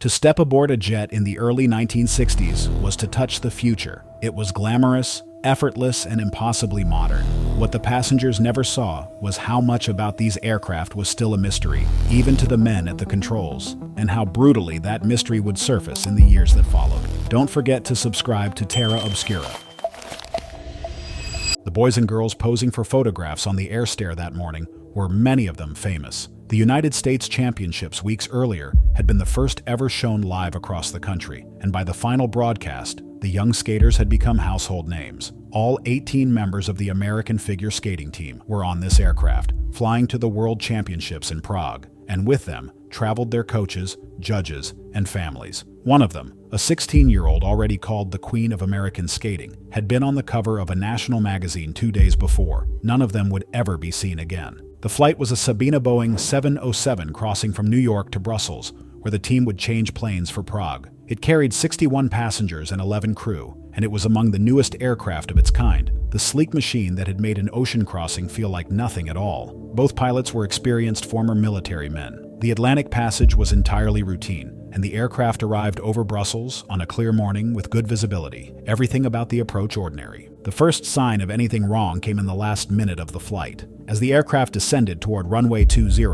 To step aboard a jet in the early 1960s was to touch the future. It was glamorous, effortless, and impossibly modern. What the passengers never saw was how much about these aircraft was still a mystery, even to the men at the controls, and how brutally that mystery would surface in the years that followed. Don't forget to subscribe to Terra Obscura. The boys and girls posing for photographs on the air stair that morning were many of them famous. The United States Championships weeks earlier had been the first ever shown live across the country, and by the final broadcast, the young skaters had become household names. All 18 members of the American figure skating team were on this aircraft, flying to the World Championships in Prague, and with them traveled their coaches, judges, and families. One of them, a 16-year-old already called the Queen of American Skating, had been on the cover of a national magazine 2 days before. None of them would ever be seen again. The flight was a Sabena Boeing 707 crossing from New York to Brussels, where the team would change planes for Prague. It carried 61 passengers and 11 crew, and it was among the newest aircraft of its kind, the sleek machine that had made an ocean crossing feel like nothing at all. Both pilots were experienced former military men. The Atlantic passage was entirely routine, and the aircraft arrived over Brussels on a clear morning with good visibility. Everything about the approach ordinary. The first sign of anything wrong came in the last minute of the flight. As the aircraft descended toward runway 20,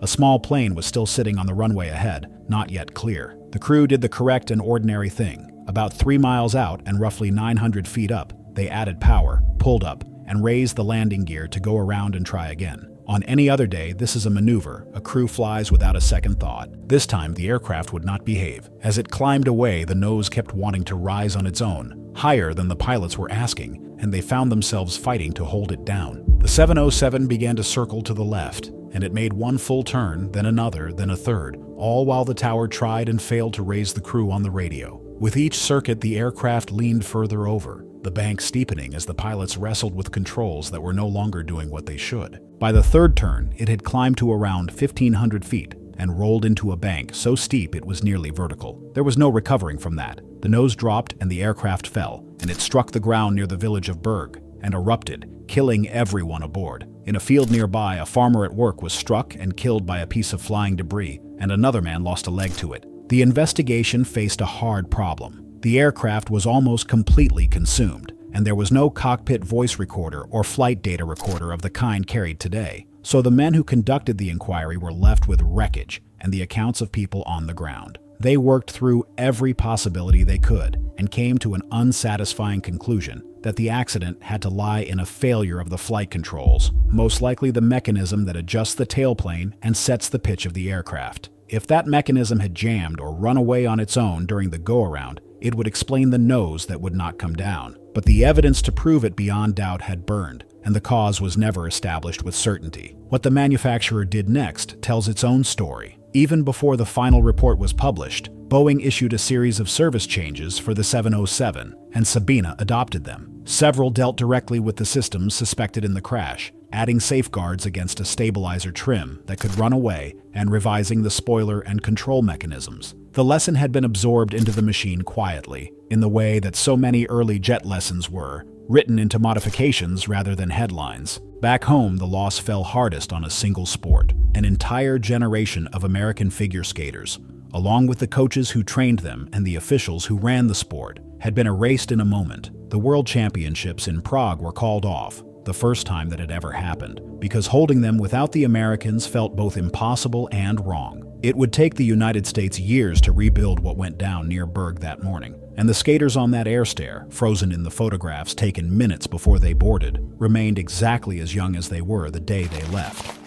a small plane was still sitting on the runway ahead, not yet clear. The crew did the correct and ordinary thing. About 3 miles out and roughly 900 feet up, they added power, pulled up, and raised the landing gear to go around and try again. On any other day, this is a maneuver a crew flies without a second thought. This time, the aircraft would not behave. As it climbed away, the nose kept wanting to rise on its own, higher than the pilots were asking, and they found themselves fighting to hold it down. The 707 began to circle to the left, and it made one full turn, then another, then a third, all while the tower tried and failed to raise the crew on the radio. With each circuit, the aircraft leaned further over, the bank steepening as the pilots wrestled with controls that were no longer doing what they should. By the third turn, it had climbed to around 1,500 feet and rolled into a bank so steep it was nearly vertical. There was no recovering from that. The nose dropped and the aircraft fell, and it struck the ground near the village of Berg and erupted, killing everyone aboard. In a field nearby, a farmer at work was struck and killed by a piece of flying debris, and another man lost a leg to it. The investigation faced a hard problem. The aircraft was almost completely consumed, and there was no cockpit voice recorder or flight data recorder of the kind carried today. So the men who conducted the inquiry were left with wreckage and the accounts of people on the ground. They worked through every possibility they could and came to an unsatisfying conclusion that the accident had to lie in a failure of the flight controls, most likely the mechanism that adjusts the tailplane and sets the pitch of the aircraft. If that mechanism had jammed or run away on its own during the go-around, it would explain the nose that would not come down. But the evidence to prove it beyond doubt had burned, and the cause was never established with certainty. What the manufacturer did next tells its own story. Even before the final report was published, Boeing issued a series of service changes for the 707, and Sabena adopted them. Several dealt directly with the systems suspected in the crash, adding safeguards against a stabilizer trim that could run away and revising the spoiler and control mechanisms. The lesson had been absorbed into the machine quietly, in the way that so many early jet lessons were, written into modifications rather than headlines. Back home, the loss fell hardest on a single sport. An entire generation of American figure skaters, along with the coaches who trained them and the officials who ran the sport, had been erased in a moment. The World Championships in Prague were called off, the first time that had ever happened, because holding them without the Americans felt both impossible and wrong. It would take the United States years to rebuild what went down near Berg that morning, and the skaters on that air stair, frozen in the photographs taken minutes before they boarded, remained exactly as young as they were the day they left.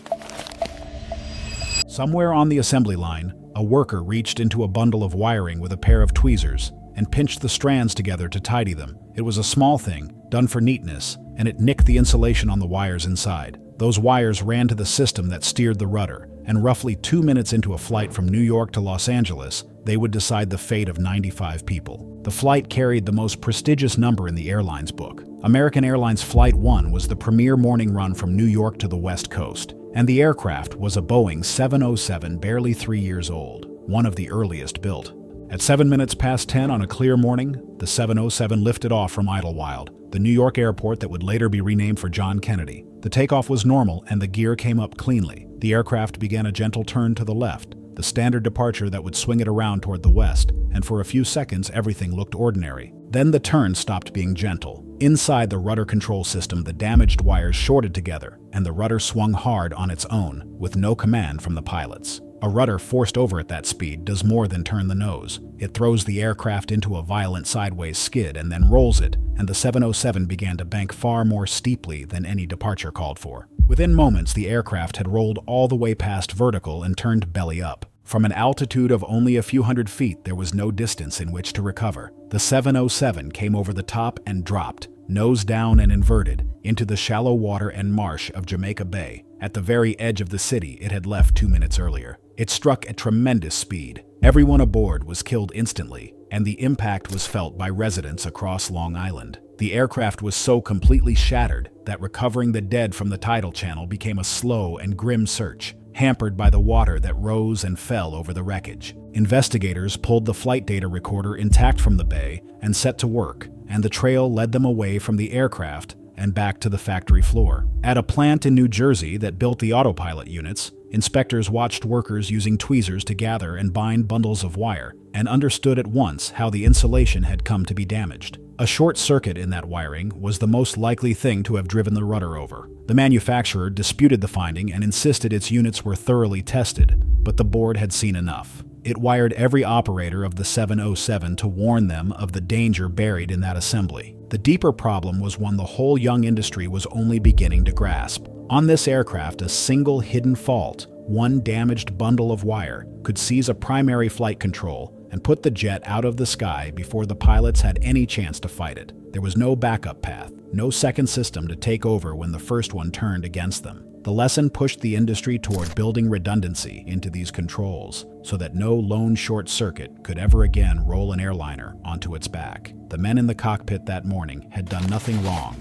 Somewhere on the assembly line, a worker reached into a bundle of wiring with a pair of tweezers and pinched the strands together to tidy them. It was a small thing, done for neatness, and it nicked the insulation on the wires inside. Those wires ran to the system that steered the rudder, and roughly 2 minutes into a flight from New York to Los Angeles, they would decide the fate of 95 people. The flight carried the most prestigious number in the airline's book. American Airlines Flight 1 was the premier morning run from New York to the West Coast, and the aircraft was a Boeing 707 barely 3 years old, one of the earliest built. At 7 minutes past 10 on a clear morning, the 707 lifted off from Idlewild, the New York airport that would later be renamed for John Kennedy. The takeoff was normal and the gear came up cleanly. The aircraft began a gentle turn to the left. The the standard departure that would swing it around toward the west, and for a few seconds everything looked ordinary. Then the turn stopped being gentle. Inside the rudder control system, the damaged wires shorted together, and the rudder swung hard on its own, with no command from the pilots. A rudder forced over at that speed does more than turn the nose. It throws the aircraft into a violent sideways skid and then rolls it, and the 707 began to bank far more steeply than any departure called for. Within moments, the aircraft had rolled all the way past vertical and turned belly up. From an altitude of only a few hundred feet, there was no distance in which to recover. The 707 came over the top and dropped, nose down and inverted, into the shallow water and marsh of Jamaica Bay, at the very edge of the city it had left 2 minutes earlier. It struck at tremendous speed. Everyone aboard was killed instantly, and the impact was felt by residents across Long Island. The aircraft was so completely shattered that recovering the dead from the tidal channel became a slow and grim search, hampered by the water that rose and fell over the wreckage. Investigators pulled the flight data recorder intact from the bay and set to work, and the trail led them away from the aircraft and back to the factory floor. At a plant in New Jersey that built the autopilot units, inspectors watched workers using tweezers to gather and bind bundles of wire, and understood at once how the insulation had come to be damaged. A short circuit in that wiring was the most likely thing to have driven the rudder over. The manufacturer disputed the finding and insisted its units were thoroughly tested, but the board had seen enough. It wired every operator of the 707 to warn them of the danger buried in that assembly. The deeper problem was one the whole young industry was only beginning to grasp. On this aircraft, a single hidden fault, one damaged bundle of wire, could seize a primary flight control and put the jet out of the sky before the pilots had any chance to fight it. There was no backup path, no second system to take over when the first one turned against them. The lesson pushed the industry toward building redundancy into these controls so that no lone short circuit could ever again roll an airliner onto its back. The men in the cockpit that morning had done nothing wrong.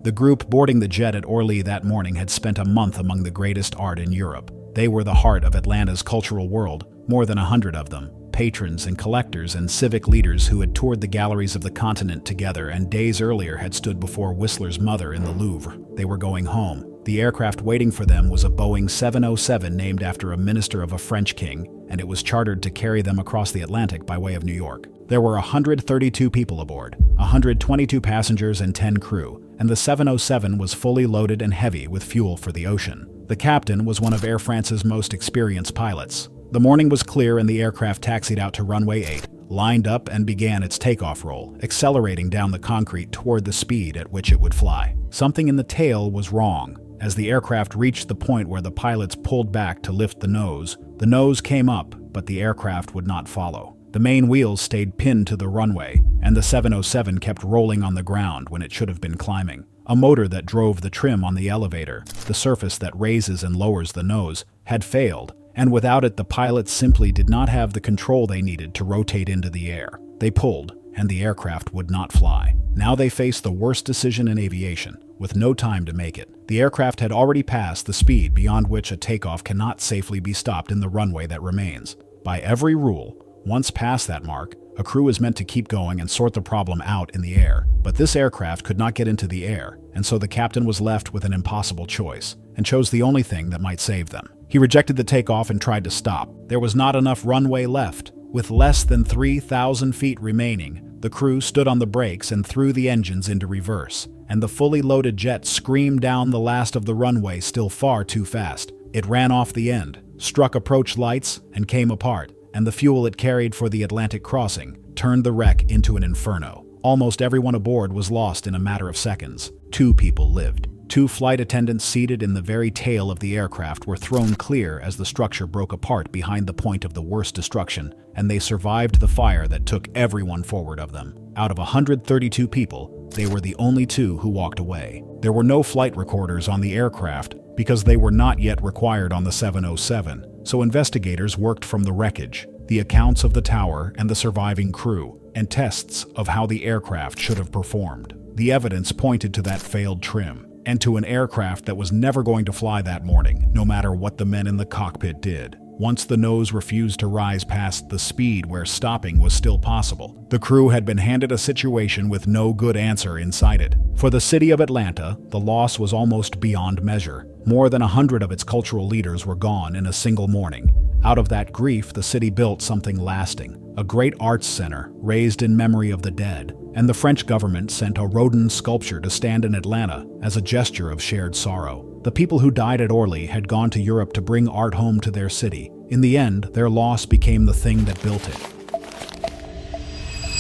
The group boarding the jet at Orly that morning had spent a month among the greatest art in Europe. They were the heart of Atlanta's cultural world, more than 100 of them, patrons and collectors and civic leaders who had toured the galleries of the continent together and days earlier had stood before Whistler's mother in the Louvre. They were going home. The aircraft waiting for them was a Boeing 707 named after a minister of a French king, and it was chartered to carry them across the Atlantic by way of New York. There were 132 people aboard, 122 passengers and 10 crew, and the 707 was fully loaded and heavy with fuel for the ocean. The captain was one of Air France's most experienced pilots. The morning was clear and the aircraft taxied out to runway 8, lined up and began its takeoff roll, accelerating down the concrete toward the speed at which it would fly. Something in the tail was wrong. As the aircraft reached the point where the pilots pulled back to lift the nose came up, but the aircraft would not follow. The main wheels stayed pinned to the runway, and the 707 kept rolling on the ground when it should have been climbing. A motor that drove the trim on the elevator, the surface that raises and lowers the nose, had failed, and without it the pilots simply did not have the control they needed to rotate into the air. They pulled, and the aircraft would not fly. Now they faced the worst decision in aviation, with no time to make it. The aircraft had already passed the speed beyond which a takeoff cannot safely be stopped in the runway that remains. By every rule, once past that mark, a crew is meant to keep going and sort the problem out in the air. But this aircraft could not get into the air, and so the captain was left with an impossible choice, and chose the only thing that might save them. He rejected the takeoff and tried to stop. There was not enough runway left. With less than 3,000 feet remaining, the crew stood on the brakes and threw the engines into reverse, and the fully loaded jet screamed down the last of the runway still far too fast. It ran off the end, struck approach lights, and came apart, and the fuel it carried for the Atlantic crossing turned the wreck into an inferno. Almost everyone aboard was lost in a matter of seconds. 2 people lived. 2 flight attendants seated in the very tail of the aircraft were thrown clear as the structure broke apart behind the point of the worst destruction, and they survived the fire that took everyone forward of them. Out of 132 people, they were the only 2 who walked away. There were no flight recorders on the aircraft because they were not yet required on the 707, so investigators worked from the wreckage, the accounts of the tower and the surviving crew, and tests of how the aircraft should have performed. The evidence pointed to that failed trim, and to an aircraft that was never going to fly that morning, no matter what the men in the cockpit did. once the nose refused to rise past the speed where stopping was still possible. The crew had been handed a situation with no good answer inside it. For the city of Atlanta, the loss was almost beyond measure. More than 100 of its cultural leaders were gone in a single morning. Out of that grief, the city built something lasting, a great arts center raised in memory of the dead, and the French government sent a Rodin sculpture to stand in Atlanta as a gesture of shared sorrow. The people who died at Orly had gone to Europe to bring art home to their city. In the end, their loss became the thing that built it.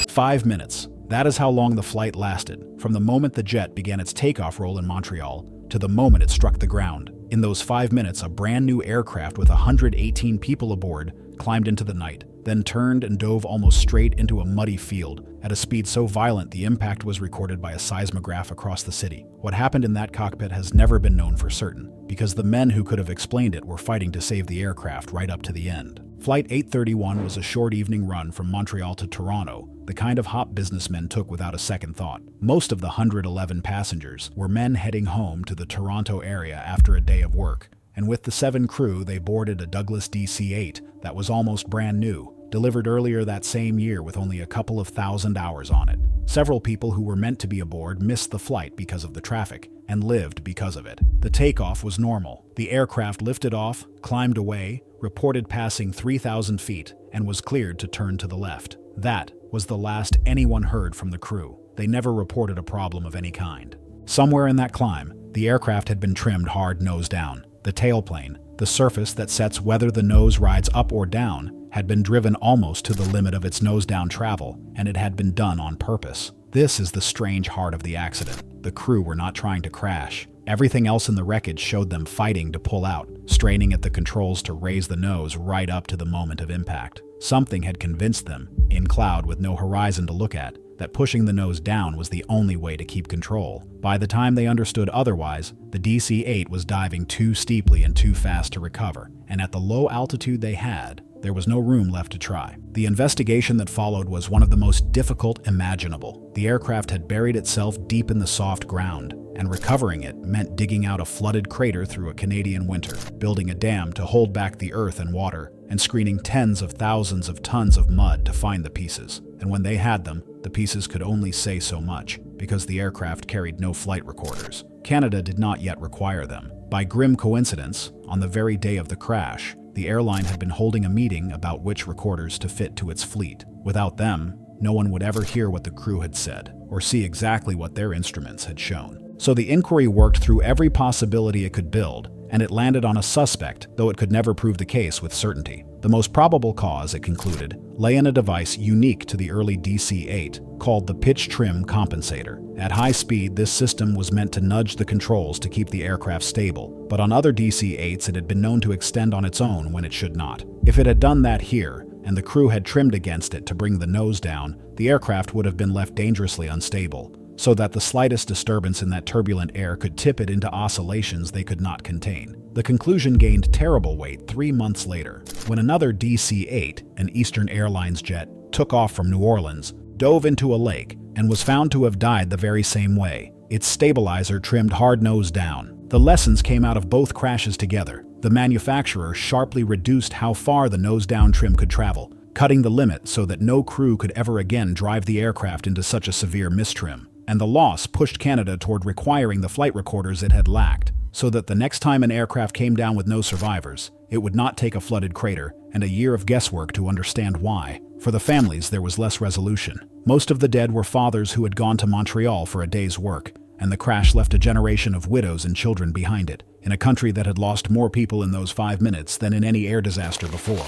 5 minutes. That is how long the flight lasted, from the moment the jet began its takeoff roll in Montreal to the moment it struck the ground. In those 5 minutes, a brand new aircraft with 118 people aboard climbed into the night, then turned and dove almost straight into a muddy field at a speed so violent the impact was recorded by a seismograph across the city. What happened in that cockpit has never been known for certain, because the men who could have explained it were fighting to save the aircraft right up to the end. Flight 831 was a short evening run from Montreal to Toronto, the kind of hop businessmen took without a second thought. Most of the 111 passengers were men heading home to the Toronto area after a day of work, and with the 7 crew they boarded a Douglas DC-8 that was almost brand new, delivered earlier that same year with only a couple of thousand hours on it. Several people who were meant to be aboard missed the flight because of the traffic, and lived because of it. The takeoff was normal. The aircraft lifted off, climbed away, reported passing 3,000 feet, and was cleared to turn to the left. That was the last anyone heard from the crew. They never reported a problem of any kind. Somewhere in that climb, the aircraft had been trimmed hard nose down. The tailplane, the surface that sets whether the nose rides up or down, had been driven almost to the limit of its nose-down travel, and it had been done on purpose. This is the strange heart of the accident. The crew were not trying to crash. Everything else in the wreckage showed them fighting to pull out, straining at the controls to raise the nose right up to the moment of impact. Something had convinced them, in cloud with no horizon to look at, that pushing the nose down was the only way to keep control. By the time they understood otherwise, the DC-8 was diving too steeply and too fast to recover, and at the low altitude they had, there was no room left to try. The investigation that followed was one of the most difficult imaginable. The aircraft had buried itself deep in the soft ground, and recovering it meant digging out a flooded crater through a Canadian winter, building a dam to hold back the earth and water, and screening tens of thousands of tons of mud to find the pieces. And when they had them, the pieces could only say so much, because the aircraft carried no flight recorders. Canada did not yet require them. By grim coincidence, on the very day of the crash, the airline had been holding a meeting about which recorders to fit to its fleet. Without them, no one would ever hear what the crew had said, or see exactly what their instruments had shown. So the inquiry worked through every possibility it could build, and it landed on a suspect, though it could never prove the case with certainty. The most probable cause, it concluded, lay in a device unique to the early DC-8, called the pitch trim compensator. At high speed, this system was meant to nudge the controls to keep the aircraft stable, but on other DC-8s it had been known to extend on its own when it should not. If it had done that here, and the crew had trimmed against it to bring the nose down, the aircraft would have been left dangerously unstable, so that the slightest disturbance in that turbulent air could tip it into oscillations they could not contain. The conclusion gained terrible weight 3 months later, when another DC-8, an Eastern Airlines jet, took off from New Orleans, dove into a lake, and was found to have died the very same way. Its stabilizer trimmed hard nose down. The lessons came out of both crashes together. The manufacturer sharply reduced how far the nose-down trim could travel, cutting the limit so that no crew could ever again drive the aircraft into such a severe mistrim. And the loss pushed Canada toward requiring the flight recorders it had lacked, so that the next time an aircraft came down with no survivors, it would not take a flooded crater and a year of guesswork to understand why. For the families, there was less resolution. Most of the dead were fathers who had gone to Montreal for a day's work, and the crash left a generation of widows and children behind it, in a country that had lost more people in those 5 minutes than in any air disaster before.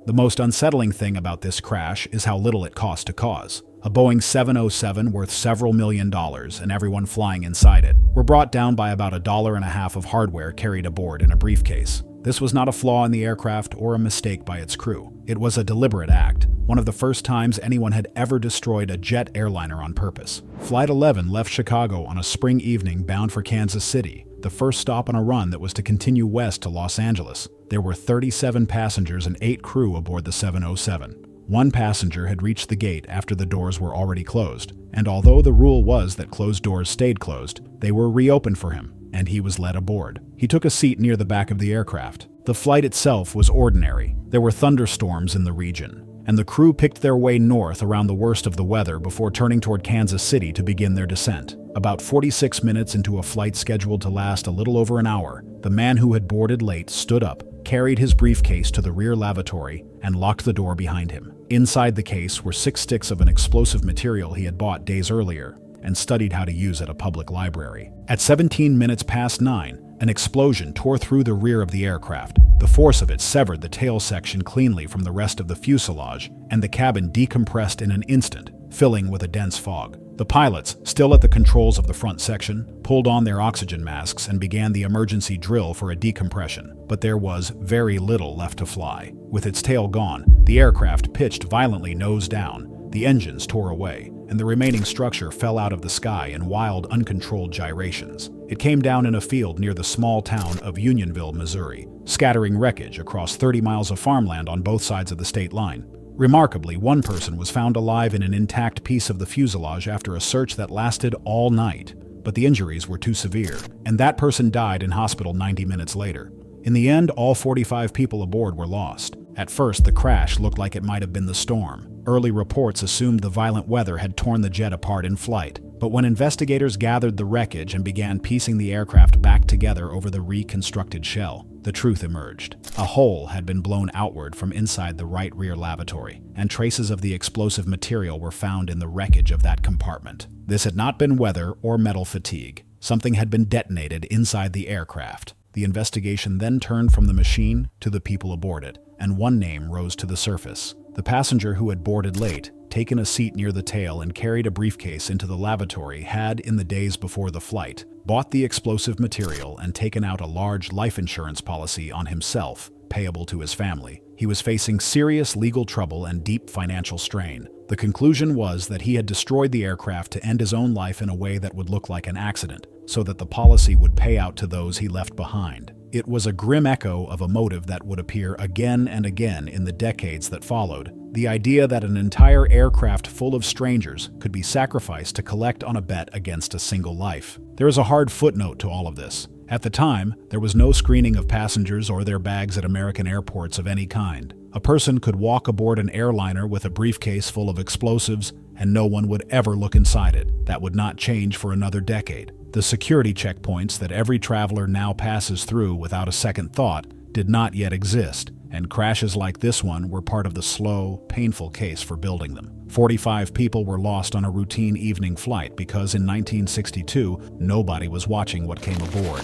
The most unsettling thing about this crash is how little it cost to cause. A Boeing 707 worth several $1 million and everyone flying inside it were brought down by about $1.50 of hardware carried aboard in a briefcase. This was not a flaw in the aircraft or a mistake by its crew. It was a deliberate act, one of the first times anyone had ever destroyed a jet airliner on purpose. Flight 11 left Chicago on a spring evening bound for Kansas City, the first stop on a run that was to continue west to Los Angeles. There were 37 passengers and 8 crew aboard the 707. One passenger had reached the gate after the doors were already closed, and although the rule was that closed doors stayed closed, they were reopened for him, and he was led aboard. He took a seat near the back of the aircraft. The flight itself was ordinary. There were thunderstorms in the region, and the crew picked their way north around the worst of the weather before turning toward Kansas City to begin their descent. About 46 minutes into a flight scheduled to last a little over an hour, the man who had boarded late stood up, carried his briefcase to the rear lavatory, and locked the door behind him. Inside the case were 6 sticks of an explosive material he had bought days earlier and studied how to use at a public library. At 17 minutes past 9, an explosion tore through the rear of the aircraft. The force of it severed the tail section cleanly from the rest of the fuselage, and the cabin decompressed in an instant, filling with a dense fog. The pilots, still at the controls of the front section, pulled on their oxygen masks and began the emergency drill for a decompression. But there was very little left to fly. With its tail gone, the aircraft pitched violently nose down, the engines tore away, and the remaining structure fell out of the sky in wild, uncontrolled gyrations. It came down in a field near the small town of Unionville, Missouri, scattering wreckage across 30 miles of farmland on both sides of the state line. Remarkably, one person was found alive in an intact piece of the fuselage after a search that lasted all night, but the injuries were too severe, and that person died in hospital 90 minutes later. In the end, all 45 people aboard were lost. At first, the crash looked like it might have been the storm. Early reports assumed the violent weather had torn the jet apart in flight, but when investigators gathered the wreckage and began piecing the aircraft back together over the reconstructed shell, the truth emerged. A hole had been blown outward from inside the right rear lavatory, and traces of the explosive material were found in the wreckage of that compartment. This had not been weather or metal fatigue. Something had been detonated inside the aircraft. The investigation then turned from the machine to the people aboard it, and one name rose to the surface. The passenger who had boarded late, taken a seat near the tail and carried a briefcase into the lavatory had, in the days before the flight, bought the explosive material and taken out a large life insurance policy on himself, payable to his family. He was facing serious legal trouble and deep financial strain. The conclusion was that he had destroyed the aircraft to end his own life in a way that would look like an accident, so that the policy would pay out to those he left behind. It was a grim echo of a motive that would appear again and again in the decades that followed, the idea that an entire aircraft full of strangers could be sacrificed to collect on a bet against a single life. There is a hard footnote to all of this. At the time, there was no screening of passengers or their bags at American airports of any kind. A person could walk aboard an airliner with a briefcase full of explosives, and no one would ever look inside it. That would not change for another decade. The security checkpoints that every traveler now passes through without a second thought did not yet exist, and crashes like this one were part of the slow, painful case for building them. 45 people were lost on a routine evening flight because in 1962, nobody was watching what came aboard.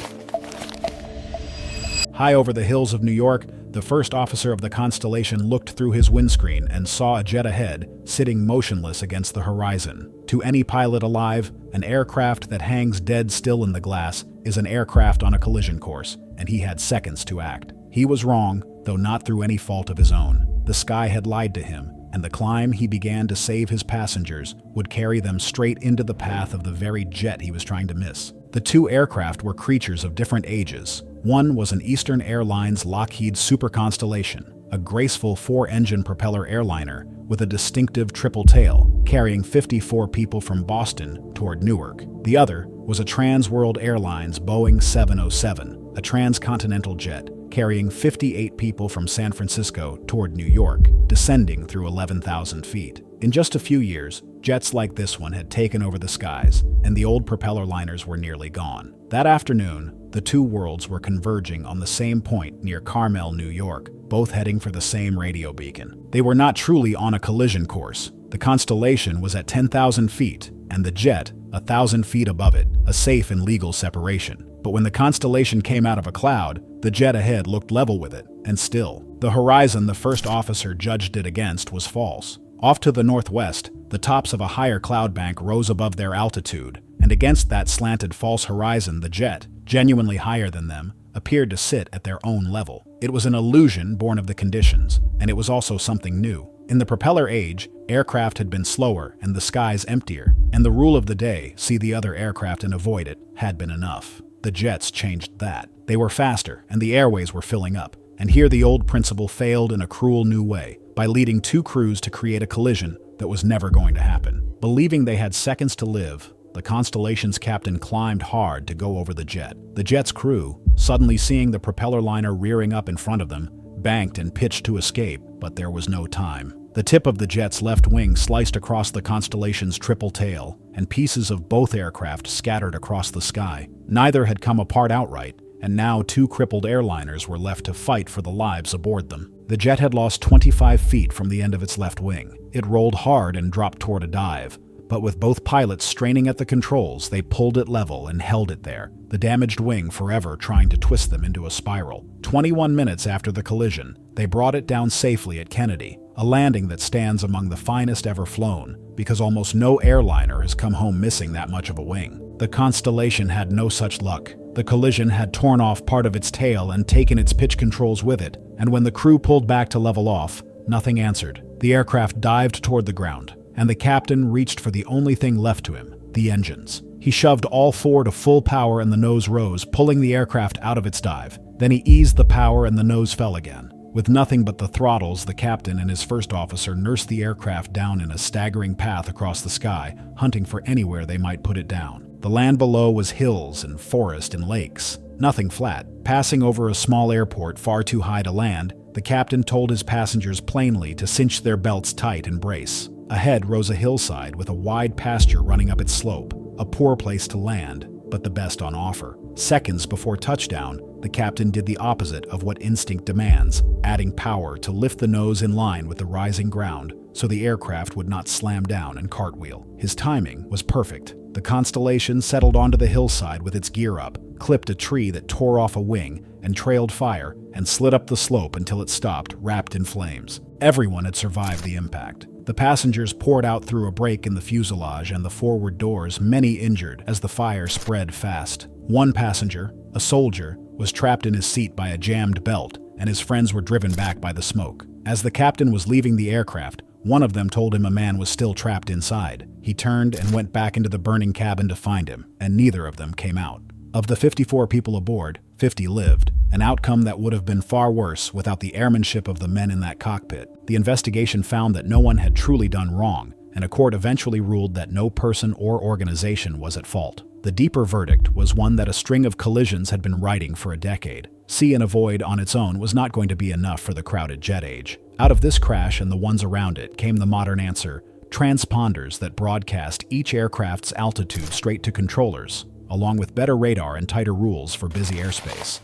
High over the hills of New York, the first officer of the Constellation looked through his windscreen and saw a jet ahead, sitting motionless against the horizon. To any pilot alive, an aircraft that hangs dead still in the glass is an aircraft on a collision course, and he had seconds to act. He was wrong, though not through any fault of his own. The sky had lied to him, and the climb he began to save his passengers would carry them straight into the path of the very jet he was trying to miss. The two aircraft were creatures of different ages. One was an Eastern Airlines Lockheed Super Constellation, a graceful 4-engine propeller airliner with a distinctive triple tail, carrying 54 people from Boston toward Newark. The other was a Trans World Airlines Boeing 707, a transcontinental jet, carrying 58 people from San Francisco toward New York, descending through 11,000 feet. In just a few years, jets like this one had taken over the skies, and the old propeller liners were nearly gone. That afternoon, the two worlds were converging on the same point near Carmel, New York, both heading for the same radio beacon. They were not truly on a collision course. The Constellation was at 10,000 feet, and the jet 1,000 feet above it, a safe and legal separation. But when the Constellation came out of a cloud, the jet ahead looked level with it, and still. The horizon the first officer judged it against was false. Off to the northwest, the tops of a higher cloud bank rose above their altitude, and against that slanted false horizon the jet, genuinely higher than them, appeared to sit at their own level. It was an illusion born of the conditions, and it was also something new. In the propeller age, aircraft had been slower and the skies emptier, and the rule of the day, see the other aircraft and avoid it, had been enough. The jets changed that. They were faster, and the airways were filling up. And here the old principle failed in a cruel new way, by leading two crews to create a collision that was never going to happen. Believing they had seconds to live, the Constellation's captain climbed hard to go over the jet. The jet's crew, suddenly seeing the propeller liner rearing up in front of them, banked and pitched to escape, but there was no time. The tip of the jet's left wing sliced across the Constellation's triple tail, and pieces of both aircraft scattered across the sky. Neither had come apart outright, and now 2 crippled airliners were left to fight for the lives aboard them. The jet had lost 25 feet from the end of its left wing. It rolled hard and dropped toward a dive, but with both pilots straining at the controls, they pulled it level and held it there, the damaged wing forever trying to twist them into a spiral. 21 minutes after the collision, they brought it down safely at Kennedy, a landing that stands among the finest ever flown, because almost no airliner has come home missing that much of a wing. The Constellation had no such luck. The collision had torn off part of its tail and taken its pitch controls with it, and when the crew pulled back to level off, nothing answered. The aircraft dived toward the ground, and the captain reached for the only thing left to him, the engines. He shoved all 4 to full power and the nose rose, pulling the aircraft out of its dive. Then he eased the power and the nose fell again. With nothing but the throttles, the captain and his first officer nursed the aircraft down in a staggering path across the sky, hunting for anywhere they might put it down. The land below was hills and forest and lakes, nothing flat. Passing over a small airport far too high to land, the captain told his passengers plainly to cinch their belts tight and brace. Ahead rose a hillside with a wide pasture running up its slope, a poor place to land, but the best on offer. Seconds before touchdown, the captain did the opposite of what instinct demands, adding power to lift the nose in line with the rising ground so the aircraft would not slam down and cartwheel. His timing was perfect. The Constellation settled onto the hillside with its gear up, clipped a tree that tore off a wing, and trailed fire, and slid up the slope until it stopped, wrapped in flames. Everyone had survived the impact. The passengers poured out through a break in the fuselage and the forward doors, many injured as the fire spread fast. One passenger, a soldier, was trapped in his seat by a jammed belt, and his friends were driven back by the smoke. As the captain was leaving the aircraft, one of them told him a man was still trapped inside. He turned and went back into the burning cabin to find him, and neither of them came out. Of the 54 people aboard, 50 lived, an outcome that would have been far worse without the airmanship of the men in that cockpit. The investigation found that no one had truly done wrong, and a court eventually ruled that no person or organization was at fault. The deeper verdict was one that a string of collisions had been writing for a decade. See and avoid on its own was not going to be enough for the crowded jet age. Out of this crash and the ones around it came the modern answer: transponders that broadcast each aircraft's altitude straight to controllers, along with better radar and tighter rules for busy airspace.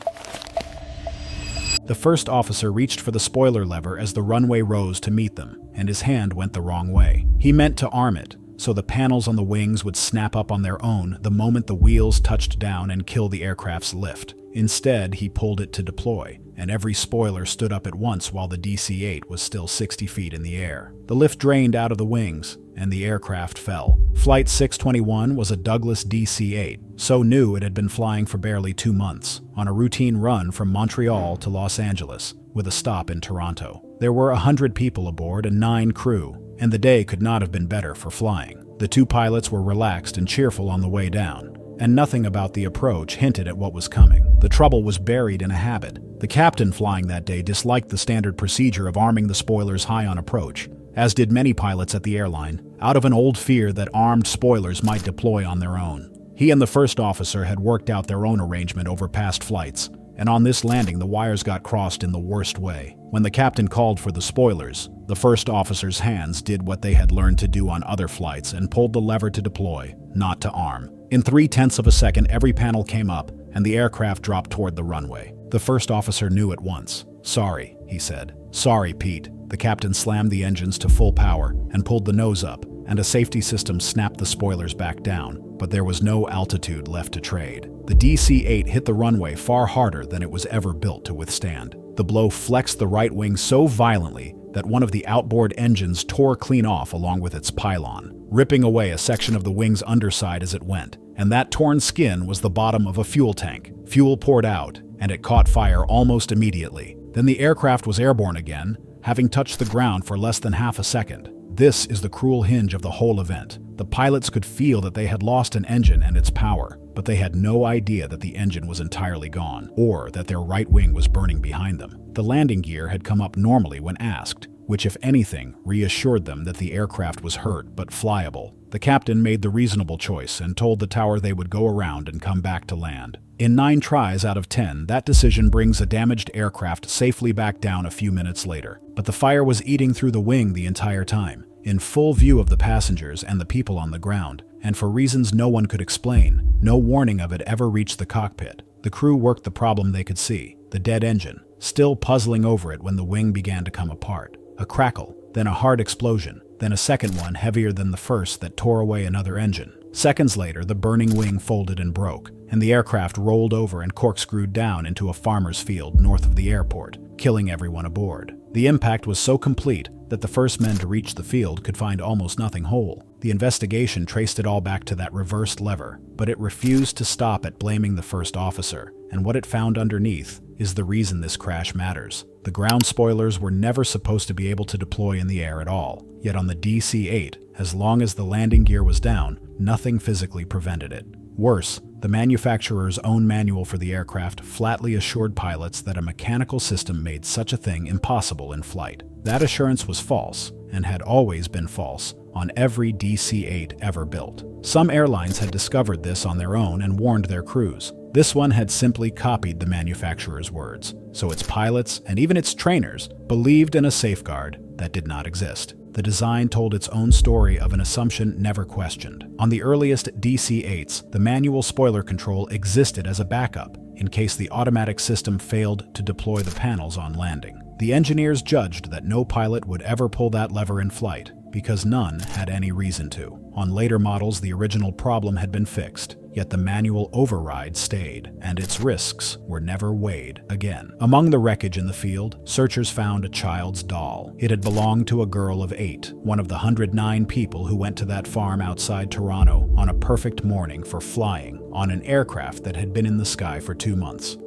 The first officer reached for the spoiler lever as the runway rose to meet them, and his hand went the wrong way. He meant to arm it, so the panels on the wings would snap up on their own the moment the wheels touched down and kill the aircraft's lift. Instead, he pulled it to deploy, and every spoiler stood up at once while the DC-8 was still 60 feet in the air. The lift drained out of the wings, and the aircraft fell. Flight 621 was a Douglas DC-8, so new it had been flying for barely 2 months, on a routine run from Montreal to Los Angeles, with a stop in Toronto. There were 100 people aboard and 9 crew, and the day could not have been better for flying. The 2 pilots were relaxed and cheerful on the way down, and nothing about the approach hinted at what was coming. The trouble was buried in a habit. The captain flying that day disliked the standard procedure of arming the spoilers high on approach, as did many pilots at the airline, out of an old fear that armed spoilers might deploy on their own. He and the first officer had worked out their own arrangement over past flights, and on this landing the wires got crossed in the worst way. When the captain called for the spoilers, the first officer's hands did what they had learned to do on other flights and pulled the lever to deploy, not to arm. In 0.3 of a second, every panel came up, and the aircraft dropped toward the runway. The first officer knew at once. "Sorry," he said. "Sorry, Pete." The captain slammed the engines to full power and pulled the nose up, and a safety system snapped the spoilers back down, but there was no altitude left to trade. The DC-8 hit the runway far harder than it was ever built to withstand. The blow flexed the right wing so violently that one of the outboard engines tore clean off along with its pylon, ripping away a section of the wing's underside as it went, and that torn skin was the bottom of a fuel tank. Fuel poured out, and it caught fire almost immediately. Then the aircraft was airborne again, having touched the ground for less than half a second. This is the cruel hinge of the whole event. The pilots could feel that they had lost an engine and its power, but they had no idea that the engine was entirely gone, or that their right wing was burning behind them. The landing gear had come up normally when asked, which, if anything, reassured them that the aircraft was hurt but flyable. The captain made the reasonable choice and told the tower they would go around and come back to land. In 9 tries out of 10, that decision brings a damaged aircraft safely back down a few minutes later. But the fire was eating through the wing the entire time, in full view of the passengers and the people on the ground, and for reasons no one could explain, no warning of it ever reached the cockpit. The crew worked the problem they could see, the dead engine, still puzzling over it when the wing began to come apart. A crackle, then a hard explosion, then a second one heavier than the first that tore away another engine. Seconds later, the burning wing folded and broke, and the aircraft rolled over and corkscrewed down into a farmer's field north of the airport, killing everyone aboard. The impact was so complete that the first men to reach the field could find almost nothing whole. The investigation traced it all back to that reversed lever, but it refused to stop at blaming the first officer, and what it found underneath is the reason this crash matters. The ground spoilers were never supposed to be able to deploy in the air at all, yet on the DC-8, as long as the landing gear was down, nothing physically prevented it. Worse, the manufacturer's own manual for the aircraft flatly assured pilots that a mechanical system made such a thing impossible in flight. That assurance was false, and had always been false, on every DC-8 ever built. Some airlines had discovered this on their own and warned their crews. This one had simply copied the manufacturer's words, so its pilots, and even its trainers, believed in a safeguard that did not exist. The design told its own story of an assumption never questioned. On the earliest DC-8s, the manual spoiler control existed as a backup, in case the automatic system failed to deploy the panels on landing. The engineers judged that no pilot would ever pull that lever in flight, because none had any reason to. On later models, the original problem had been fixed, yet the manual override stayed, and its risks were never weighed again. Among the wreckage in the field, searchers found a child's doll. It had belonged to a girl of 8, one of the 109 people who went to that farm outside Toronto on a perfect morning for flying on an aircraft that had been in the sky for 2 months.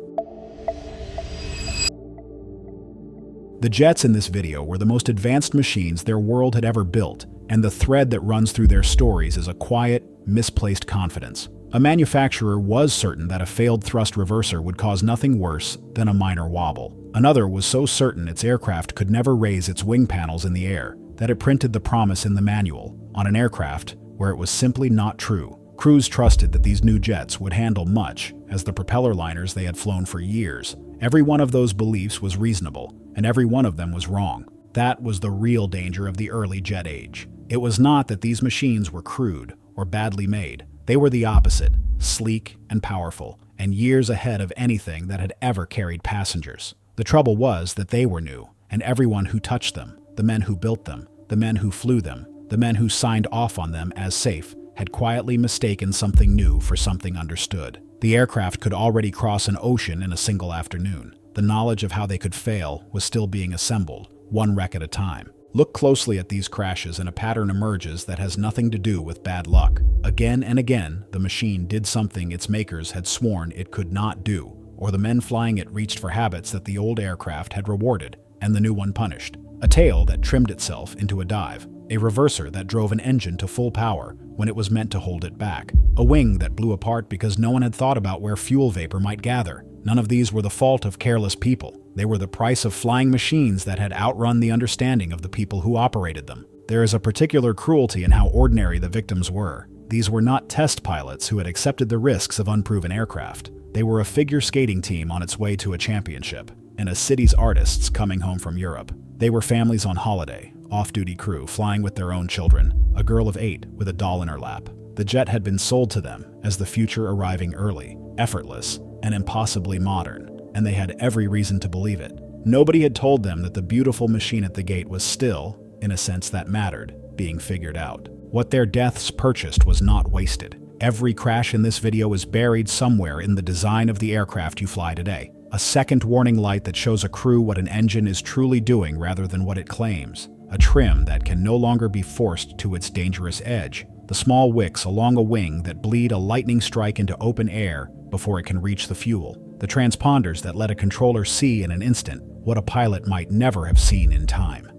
The jets in this video were the most advanced machines their world had ever built, and the thread that runs through their stories is a quiet, misplaced confidence. A manufacturer was certain that a failed thrust reverser would cause nothing worse than a minor wobble. Another was so certain its aircraft could never raise its wing panels in the air that it printed the promise in the manual on an aircraft where it was simply not true. Crews trusted that these new jets would handle much as the propeller liners they had flown for years. Every one of those beliefs was reasonable, and every one of them was wrong. That was the real danger of the early jet age. It was not that these machines were crude or badly made. They were the opposite, sleek and powerful, and years ahead of anything that had ever carried passengers. The trouble was that they were new, and everyone who touched them, the men who built them, the men who flew them, the men who signed off on them as safe, had quietly mistaken something new for something understood. The aircraft could already cross an ocean in a single afternoon. The knowledge of how they could fail was still being assembled, one wreck at a time. Look closely at these crashes and a pattern emerges that has nothing to do with bad luck. Again and again, the machine did something its makers had sworn it could not do, or the men flying it reached for habits that the old aircraft had rewarded, and the new one punished. A tail that trimmed itself into a dive. A reverser that drove an engine to full power when it was meant to hold it back. A wing that blew apart because no one had thought about where fuel vapor might gather. None of these were the fault of careless people. They were the price of flying machines that had outrun the understanding of the people who operated them. There is a particular cruelty in how ordinary the victims were. These were not test pilots who had accepted the risks of unproven aircraft. They were a figure skating team on its way to a championship, and a city's artists coming home from Europe. They were families on holiday, off-duty crew flying with their own children, a girl of 8 with a doll in her lap. The jet had been sold to them as the future arriving early, effortless, and impossibly modern, and they had every reason to believe it. Nobody had told them that the beautiful machine at the gate was still, in a sense that mattered, being figured out. What their deaths purchased was not wasted. Every crash in this video is buried somewhere in the design of the aircraft you fly today. A second warning light that shows a crew what an engine is truly doing rather than what it claims. A trim that can no longer be forced to its dangerous edge. The small wicks along a wing that bleed a lightning strike into open air before it can reach the fuel. The transponders that let a controller see in an instant what a pilot might never have seen in time.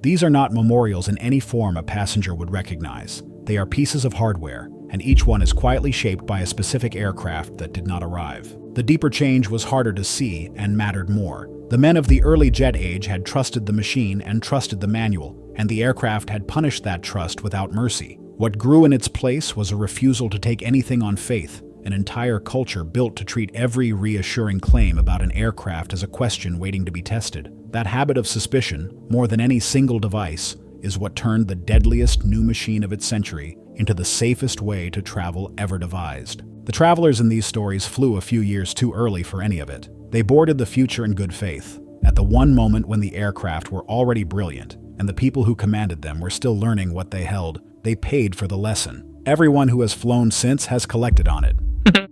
These are not memorials in any form a passenger would recognize. They are pieces of hardware, and each one is quietly shaped by a specific aircraft that did not arrive. The deeper change was harder to see and mattered more. The men of the early jet age had trusted the machine and trusted the manual, and the aircraft had punished that trust without mercy. What grew in its place was a refusal to take anything on faith, an entire culture built to treat every reassuring claim about an aircraft as a question waiting to be tested. That habit of suspicion, more than any single device, is what turned the deadliest new machine of its century into the safest way to travel ever devised. The travelers in these stories flew a few years too early for any of it. They boarded the future in good faith, at the one moment when the aircraft were already brilliant, and the people who commanded them were still learning what they held. They paid for the lesson. Everyone who has flown since has collected on it.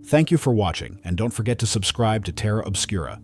Thank you for watching, and don't forget to subscribe to Terra Obscura.